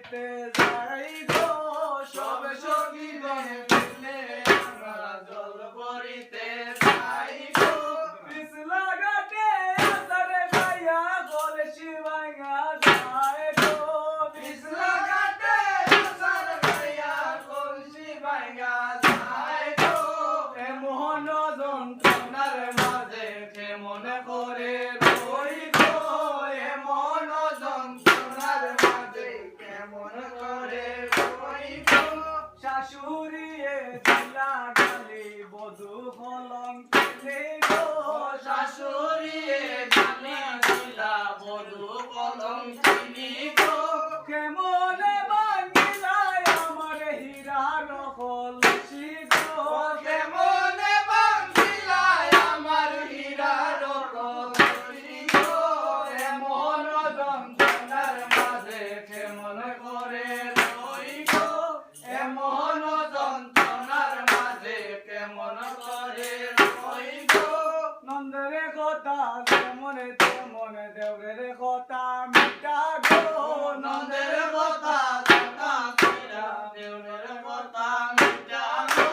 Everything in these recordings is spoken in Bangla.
করিতে যাই গো সব সখী গণে মিলে আমরা জল করিতে যাই গো পিছলা ঘাটে আসারে ভাইয়া কলসি ভাঙা যায় গো পিছলা ঘাটে আসারে ভাইয়া কলসি ভাঙা যায় গো এমন যন্ত্রণার মাঝে কেমন করে রই গো এমন যন্ত্রণার মাঝে কেমন করে রই গো শাশুড়িয়ে দিলা গালি বধূ হলং কেলে গো শাশুড়িয়ে গালি দিলা বধূ হলং চিনি গো কেমন ভাঙিলাই আমার হীরার কলসি গো কেমন ভাঙিলাই আমার হীরার কলসি গো এমন যন্ত্রণার মাঝে কেমন করে রই গো এমন যন্ত্রণার মাঝে কেমন করে রই গো নন্দের কথা যেমন তেমন দেওরের কথা মিটা গো নন্দের কথা দেওরের কথা মিটা গো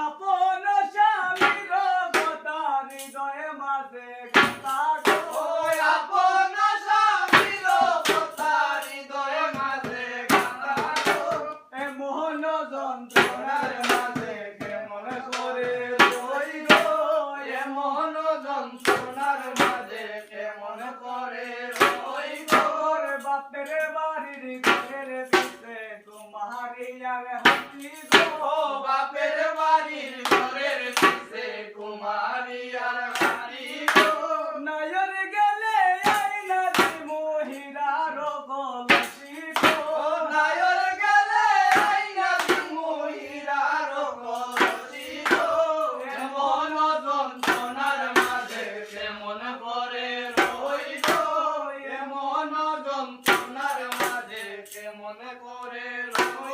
আপন স্বামীর কথা হৃদয়ে মাঝে কথা গো আপন স্বামীর কথা হৃদয়ে মাঝে কথা গো এমন যন্ত্রণার মাঝে কেমন করে রই গো এমন যন্ত্রণার মাঝে কেমন করে রই গো বাপের বাড়ির ঘরের পিছে কুমারী আর হাতি গো বাপের বাড়ির ঘরের পিছে কুমারী আর হাতি গো নায়র গেলে আইনা দিমু হীরার কলসি গো নায়র গেলে আইনা দিমু হীরার কলসি গো এমন যন্ত্রণার মাঝে কেমন করে রই গো এমন যন্ত্রণার মাঝে কেমন করে রই